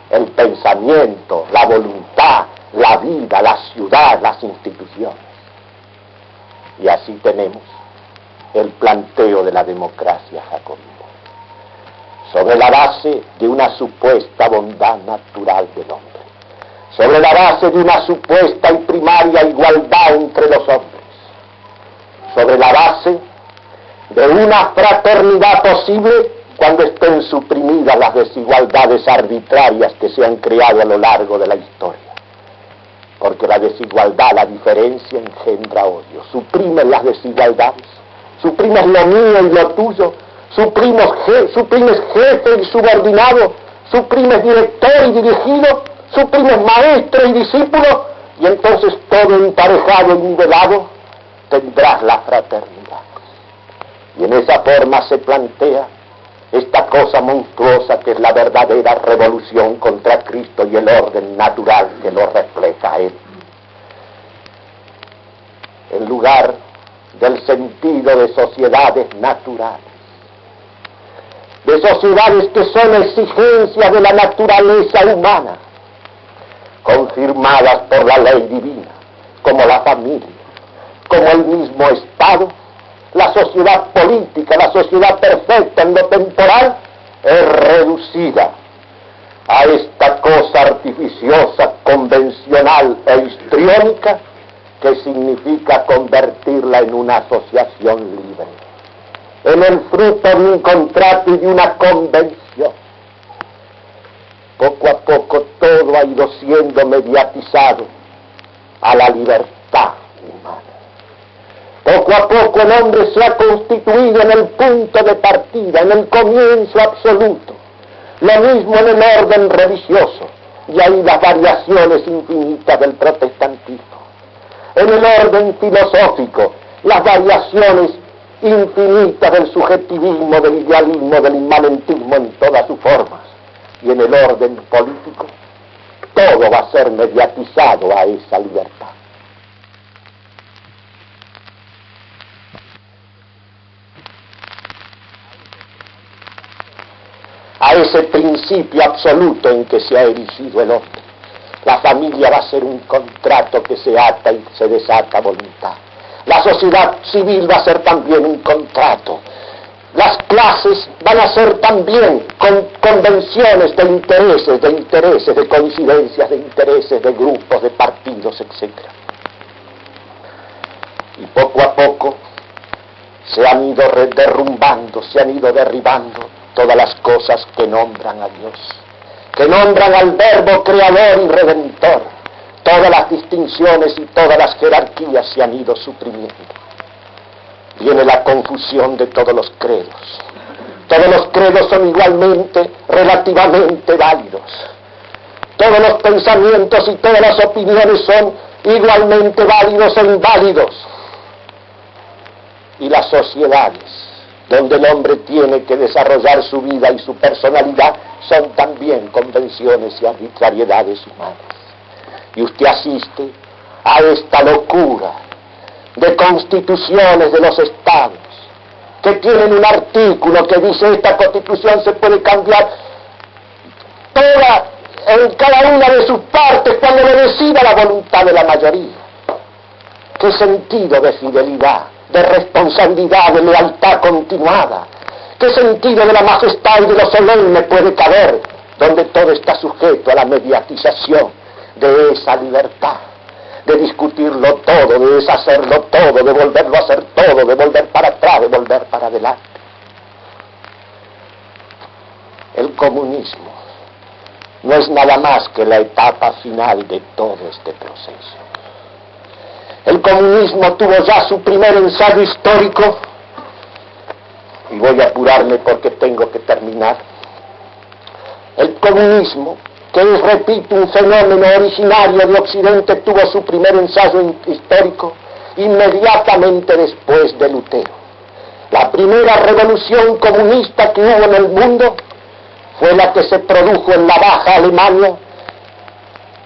el pensamiento, la voluntad, la vida, la ciudad, las instituciones. Y así tenemos el planteo de la democracia jacobina, sobre la base de una supuesta bondad natural del hombre, sobre la base de una supuesta y primaria igualdad entre los hombres, sobre la base de una fraternidad posible cuando estén suprimidas las desigualdades arbitrarias que se han creado a lo largo de la historia. porque la desigualdad, la diferencia engendra odio. Suprimes las desigualdades, suprimes lo mío y lo tuyo, suprimes jefe y subordinado, suprimes director y dirigido, suprimes maestro y discípulo, y entonces todo emparejado y nivelado tendrás la fraternidad. Y en esa forma se plantea esta cosa monstruosa que es la verdadera revolución contra Cristo y el orden natural que lo refleja a Él. En lugar del sentido de sociedades naturales, de sociedades que son exigencias de la naturaleza humana, confirmadas por la ley divina, como la familia, como el mismo Estado, la sociedad política, la sociedad perfecta en lo temporal, es reducida a esta cosa artificiosa, convencional e histriónica que significa convertirla en una asociación libre, en el fruto de un contrato y de una convención. Poco a poco todo ha ido siendo mediatizado a la libertad humana. Poco a poco el hombre se ha constituido en el punto de partida, en el comienzo absoluto. Lo mismo en el orden religioso, y ahí las variaciones infinitas del protestantismo. En el orden filosófico, las variaciones infinitas del subjetivismo, del idealismo, del inmanentismo en todas sus formas. Y en el orden político, todo va a ser mediatizado a esa libertad. A ese principio absoluto en que se ha erigido el hombre. La familia va a ser un contrato que se ata y se desata a voluntad. La sociedad civil va a ser también un contrato. Las clases van a ser también convenciones de intereses, de coincidencias de intereses, de grupos, de partidos, etc. Y poco a poco se han ido derrumbando, se han ido derribando todas las cosas que nombran a Dios, que nombran al Verbo creador y redentor. Todas las distinciones y todas las jerarquías se han ido suprimiendo. Viene la confusión de todos los credos. Todos los credos son igualmente, relativamente válidos. Todos los pensamientos y todas las opiniones son igualmente válidos e inválidos. Y las sociedades, donde el hombre tiene que desarrollar su vida y su personalidad, son también convenciones y arbitrariedades humanas. Y usted asiste a esta locura de constituciones de los estados, que tienen un artículo que dice esta constitución se puede cambiar en cada una de sus partes cuando lo decida la voluntad de la mayoría. ¿Qué sentido de fidelidad, de responsabilidad, de lealtad continuada? ¿Qué sentido de la majestad y de lo solemne puede caber donde todo está sujeto a la mediatización de esa libertad? De discutirlo todo, de deshacerlo todo, de volverlo a hacer todo, de volver para atrás, de volver para adelante. El comunismo no es nada más que la etapa final de todo este proceso. El comunismo tuvo ya su primer ensayo histórico, y voy a apurarme porque tengo que terminar. El comunismo, que es, repito, un fenómeno originario de Occidente, tuvo su primer ensayo histórico inmediatamente después de Lutero. La primera revolución comunista que hubo en el mundo fue la que se produjo en la Baja Alemania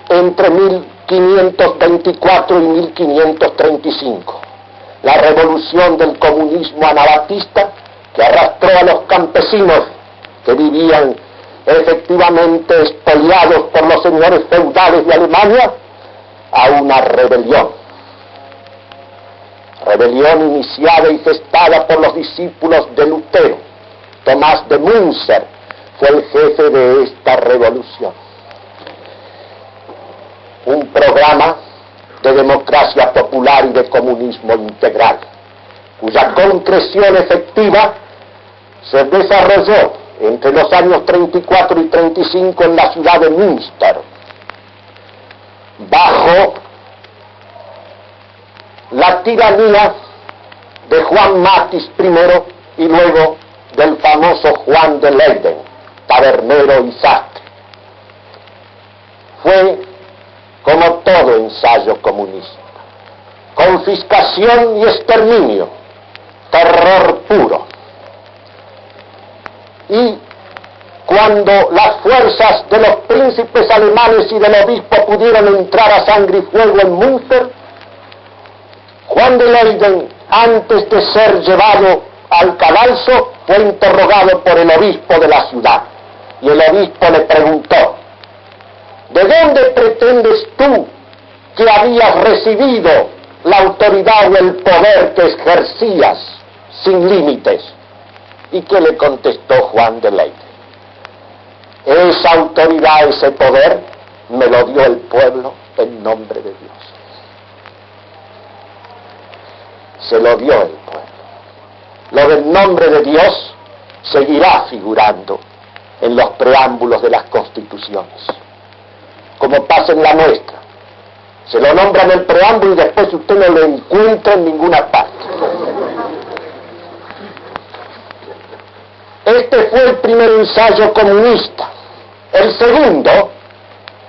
entre 1524 y 1535. La revolución del comunismo anabatista que arrastró a los campesinos que vivían efectivamente expoliados por los señores feudales de Alemania a una rebelión. Rebelión iniciada y gestada por los discípulos de Lutero. Tomás de Münzer fue el jefe de esta revolución. Un programa de democracia popular y de comunismo integral, cuya concreción efectiva se desarrolló entre los años 34 y 35 en la ciudad de Münster, bajo la tiranía de Juan Matis primero y luego del famoso Juan de Leyden, tabernero y sastre. Fue como todo ensayo comunista: confiscación y exterminio, terror puro. Y cuando las fuerzas de los príncipes alemanes y del obispo pudieron entrar a sangre y fuego en Münster, Juan de Leyden, antes de ser llevado al cadalso, fue interrogado por el obispo de la ciudad. Y el obispo le preguntó: ¿de dónde pretendes tú que habías recibido la autoridad o el poder que ejercías sin límites? ¿Y qué le contestó Juan de Leyden? Esa autoridad, ese poder, me lo dio el pueblo en nombre de Dios. Se lo dio el pueblo. Lo del nombre de Dios seguirá figurando en los preámbulos de las constituciones, como pasa en la nuestra. Se lo nombra en el preámbulo y después usted no lo encuentra en ninguna parte. Este fue el primer ensayo comunista. El segundo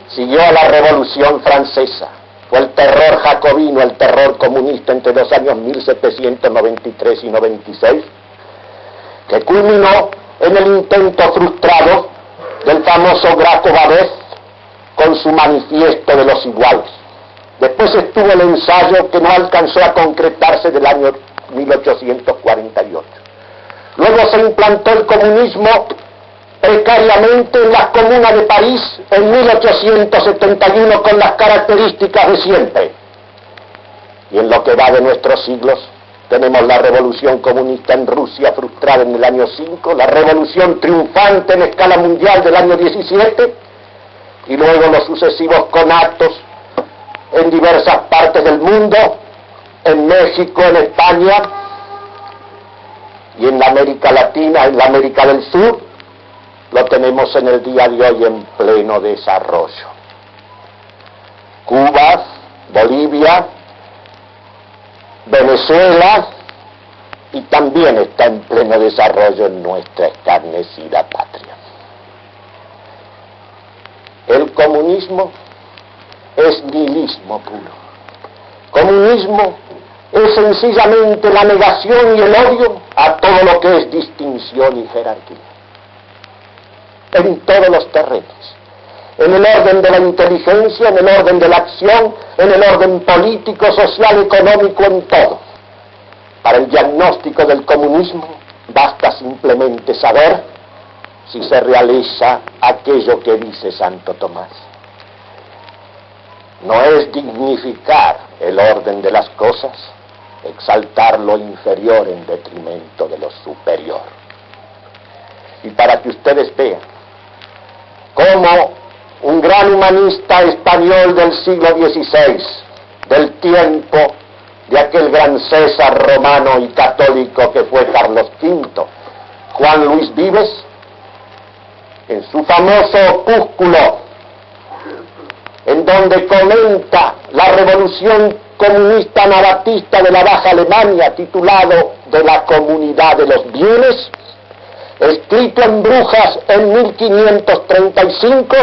siguió a la Revolución Francesa. Fue el terror jacobino, el terror comunista entre los años 1793 y 96, que culminó en el intento frustrado del famoso Graco Babet con su manifiesto de los iguales. Después estuvo el ensayo que no alcanzó a concretarse del año 1848. Luego se implantó el comunismo precariamente en las comunas de París en 1871 con las características de siempre. Y en lo que va de nuestros siglos tenemos la revolución comunista en Rusia frustrada en el año 5, la revolución triunfante en escala mundial del año 17 y luego los sucesivos conatos en diversas partes del mundo, en México, en España y en la América Latina, en la América del Sur. Lo tenemos en el día de hoy en pleno desarrollo. Cuba, Bolivia, Venezuela, y también está en pleno desarrollo en nuestra escarnecida patria. El comunismo es nihilismo puro. Comunismo es sencillamente la negación y el odio a todo lo que es distinción y jerarquía. En todos los terrenos, en el orden de la inteligencia, en el orden de la acción, en el orden político, social, económico, en todo. Para el diagnóstico del comunismo basta simplemente saber si se realiza aquello que dice Santo Tomás. No es dignificar el orden de las cosas, exaltar lo inferior en detrimento de lo superior. Y para que ustedes vean cómo un gran humanista español del siglo XVI, del tiempo de aquel gran César romano y católico que fue Carlos V, Juan Luis Vives, en su famoso opúsculo, en donde comenta la revolución comunista anabatista de la Baja Alemania, titulado De la Comunidad de los Bienes, escrito en Brujas en 1535,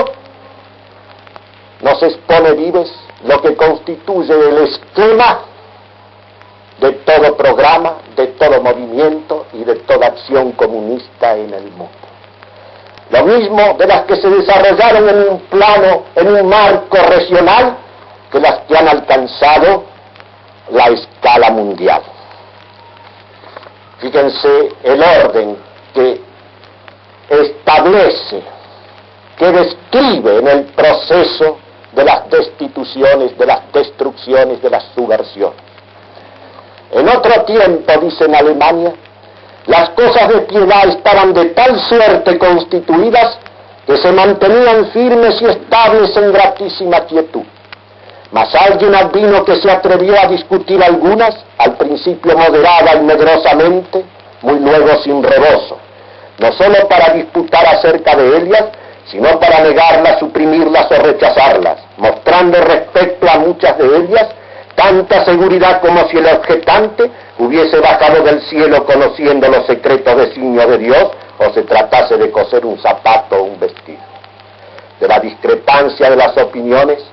nos expone Vives lo que constituye el esquema de todo programa, de todo movimiento y de toda acción comunista en el mundo. Lo mismo de las que se desarrollaron en un plano, en un marco regional, que las que han alcanzado la escala mundial. Fíjense el orden que establece, que describe en el proceso de las destituciones, de las destrucciones, de las subversiones. En otro tiempo, dice en Alemania, las cosas de piedad estaban de tal suerte constituidas que se mantenían firmes y estables en gratísima quietud. Mas alguien advino que se atrevió a discutir algunas, al principio moderada y medrosamente, muy luego sin rebozo, no sólo para disputar acerca de ellas, sino para negarlas, suprimirlas o rechazarlas, mostrando respecto a muchas de ellas tanta seguridad como si el objetante hubiese bajado del cielo conociendo los secretos designios de Dios, o se tratase de coser un zapato o un vestido. De la discrepancia de las opiniones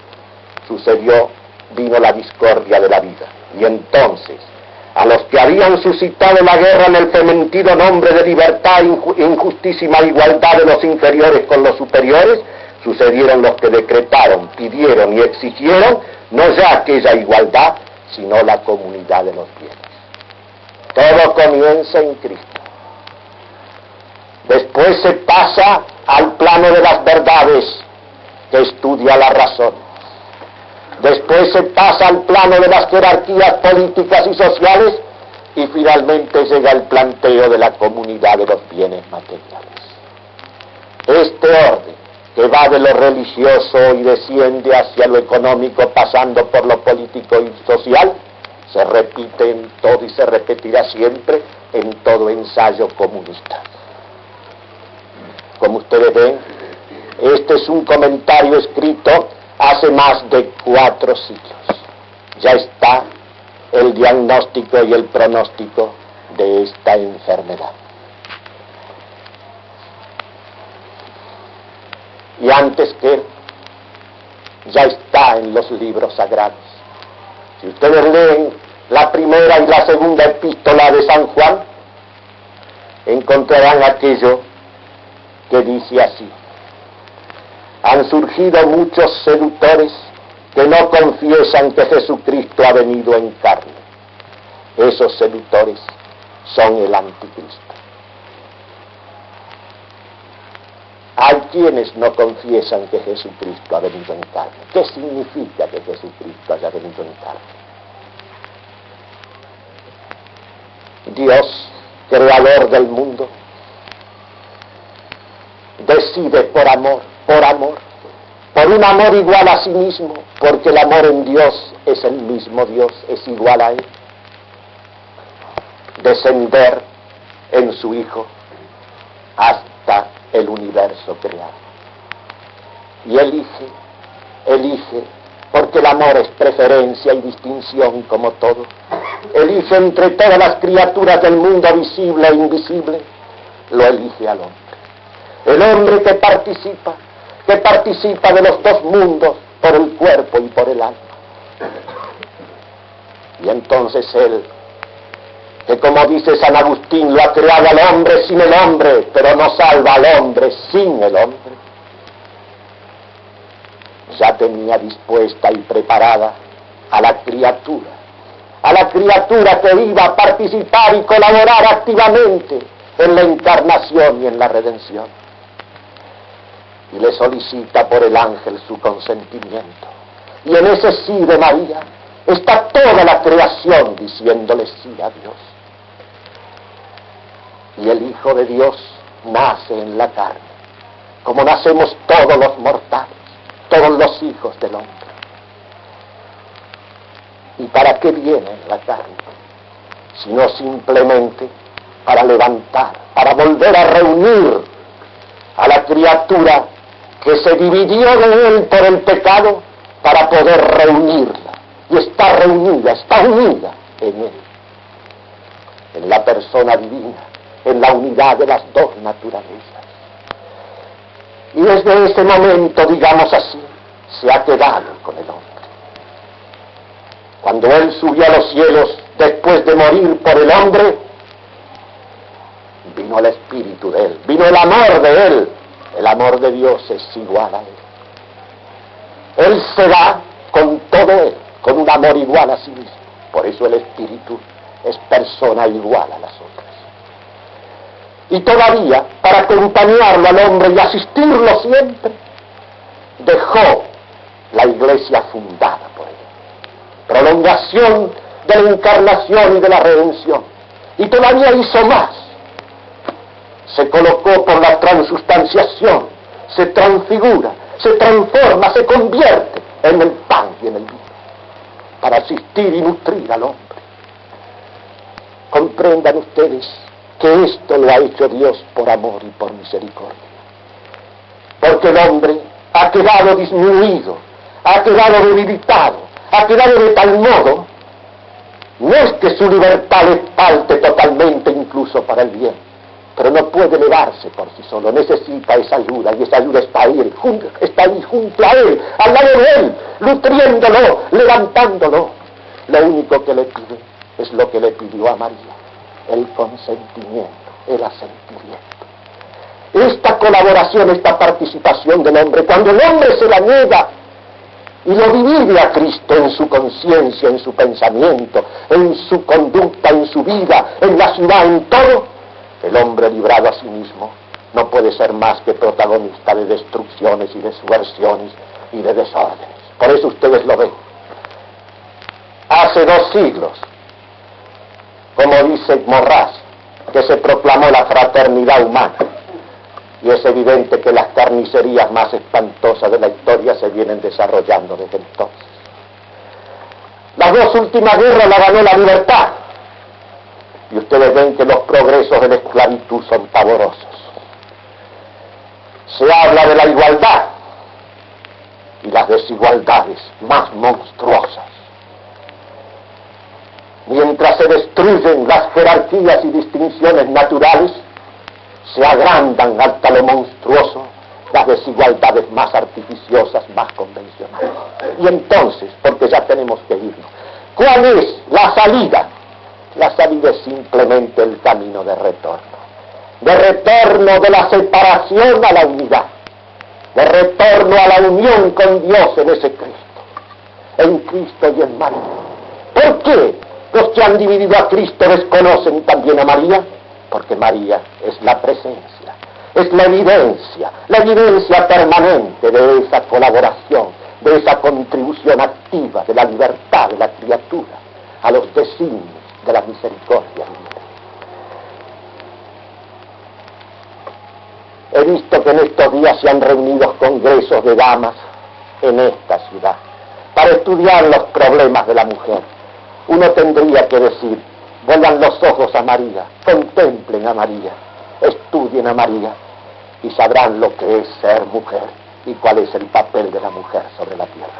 vino la discordia de la vida. Y entonces, a los que habían suscitado la guerra en el fementido nombre de libertad, injustísima igualdad de los inferiores con los superiores, sucedieron los que decretaron, pidieron y exigieron no ya aquella igualdad, sino la comunidad de los bienes. Todo comienza en Cristo. Después se pasa al plano de las verdades, que estudia la razón. Después se pasa al plano de las jerarquías políticas y sociales, y finalmente llega el planteo de la comunidad de los bienes materiales. Este orden, que va de lo religioso y desciende hacia lo económico, pasando por lo político y social, se repite en todo y se repetirá siempre en todo ensayo comunista. Como ustedes ven, este es un comentario escrito hace más de 4 siglos. Ya está el diagnóstico y el pronóstico de esta enfermedad. Y antes que ya está en los libros sagrados. Si ustedes leen la primera y la segunda epístola de San Juan, encontrarán aquello que dice así: han surgido muchos seductores que no confiesan que Jesucristo ha venido en carne. Esos seductores son el anticristo. Hay quienes no confiesan que Jesucristo ha venido en carne. ¿Qué significa que Jesucristo haya venido en carne? Dios, creador del mundo, decide por un amor igual a sí mismo, porque el amor en Dios es el mismo Dios, es igual a Él, descender en su Hijo hasta el universo creado. Y elige, porque el amor es preferencia y distinción como todo. Elige entre todas las criaturas del mundo visible e invisible, lo elige al hombre. El hombre que participa de los dos mundos, por el cuerpo y por el alma. Y entonces Él, que como dice San Agustín, lo ha creado al hombre sin el hombre, pero no salva al hombre sin el hombre, ya tenía dispuesta y preparada a la criatura que iba a participar y colaborar activamente en la encarnación y en la redención. Y le solicita por el ángel su consentimiento. Y en ese sí de María está toda la creación diciéndole sí a Dios. Y el Hijo de Dios nace en la carne, como nacemos todos los mortales, todos los hijos del hombre. ¿Y para qué viene en la carne? Sino simplemente para levantar, para volver a reunir a la criatura que se dividió de Él por el pecado, para poder reunirla. Y está reunida, está unida en Él, en la persona divina, en la unidad de las dos naturalezas. Y desde ese momento, digamos así, se ha quedado con el hombre. Cuando Él subió a los cielos después de morir por el hombre, vino el Espíritu de Él, vino el amor de Él. El amor de Dios es igual a Él. Él se da con todo Él, con un amor igual a sí mismo. Por eso el Espíritu es persona igual a las otras. Y todavía, para acompañarlo al hombre y asistirlo siempre, dejó la iglesia fundada por Él. Prolongación de la encarnación y de la redención. Y todavía hizo más. Se colocó por la transustanciación, se transfigura, se transforma, se convierte en el pan y en el vino, para asistir y nutrir al hombre. Comprendan ustedes que esto lo ha hecho Dios por amor y por misericordia. Porque el hombre ha quedado disminuido, ha quedado debilitado, ha quedado de tal modo, no es que su libertad le falte totalmente incluso para el bien, pero no puede elevarse por sí solo, necesita esa ayuda, y esa ayuda está ahí junto a él, al lado de él, nutriéndolo, levantándolo. Lo único que le pide es lo que le pidió a María, el consentimiento, el asentimiento. Esta colaboración, esta participación del hombre, cuando el hombre se la niega y lo divide a Cristo en su conciencia, en su pensamiento, en su conducta, en su vida, en la ciudad, en todo, el hombre librado a sí mismo no puede ser más que protagonista de destrucciones y de subversiones y de desórdenes. Por eso ustedes lo ven. Hace 2 siglos, como dice Morras, que se proclamó la fraternidad humana. Y es evidente que las carnicerías más espantosas de la historia se vienen desarrollando desde entonces. Las 2 últimas guerras la ganó la libertad. Y ustedes ven que los progresos de la esclavitud son pavorosos. Se habla de la igualdad y las desigualdades más monstruosas. Mientras se destruyen las jerarquías y distinciones naturales, se agrandan hasta lo monstruoso las desigualdades más artificiosas, más convencionales. Y entonces, porque ya tenemos que irnos, ¿cuál es la salida? La salida es simplemente el camino de retorno de la separación a la unidad, de retorno a la unión con Dios en ese Cristo, en Cristo y en María. ¿Por qué los que han dividido a Cristo desconocen también a María? Porque María es la presencia, es la evidencia permanente de esa colaboración, de esa contribución activa de la libertad de la criatura a los designios de la misericordia divina. He visto que en estos días se han reunido congresos de damas en esta ciudad para estudiar los problemas de la mujer. Uno tendría que decir: vuelvan los ojos a María, contemplen a María, estudien a María y sabrán lo que es ser mujer y cuál es el papel de la mujer sobre la tierra.